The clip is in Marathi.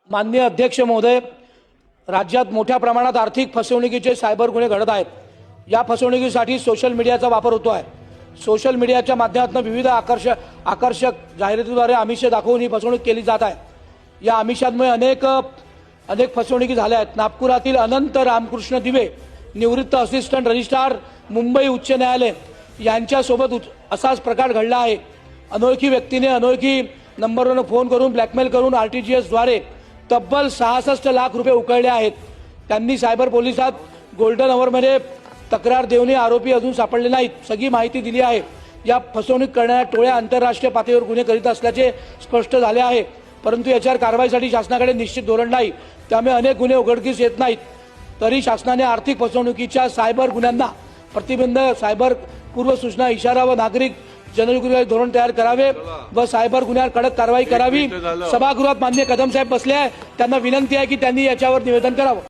माननीय अध्यक्ष महोदय, राज्यात मोठ्या प्रमाणात आर्थिक फसवणुकीचे सायबर गुन्हे घडत आहेत। या फसवणुकीसाठी सोशल मीडियाचा वापर होतो आहे। सोशल मीडियाच्या माध्यमातून विविध आकर्षक जाहिरातीद्वारे आमिष दाखवून ही फसवणूक केली जात आहे। या आमिषांमुळे अनेक फसवणुकी झाल्या आहेत। नागपुरातील अनंत रामकृष्ण दिवे, निवृत्त असिस्टंट रजिस्ट्रार, मुंबई उच्च न्यायालय यांच्यासोबत असाच प्रकार घडला आहे। अनोळखी व्यक्तीने अनोळखी नंबरवरून फोन करून ब्लॅकमेल करून आरटीजीएस द्वारे तब्बल 66 लाख रुपये उकळले आहेत। त्यांनी सायबर पोलिसात गोल्डन अवरमध्ये तक्रार देऊनही आरोपी अजून सापडले नाहीत। सगळी माहिती दिली आहे। या फसवणूक करणाऱ्या टोळ्या आंतरराष्ट्रीय पातळीवर गुन्हे करीत असल्याचे स्पष्ट झाले आहे, परंतु याच्यावर कारवाईसाठी शासनाकडे निश्चित धोरण नाही। त्यामुळे अनेक गुन्हे उघडकीस येत नाहीत। तरी शासनाने आर्थिक फसवणुकीच्या सायबर गुन्ह्यांना प्रतिबंध, सायबर पूर्व सूचना, इशारा व नागरिक जनजागृती धोरण तयार करावे व सायबर गुन्ह्यावर कडक कारवाई करावी। सभागृहात माननीय कदम साहेब बसले आहे, त्यांना विनंती आहे की त्यांनी याच्यावर निवेदन करावं।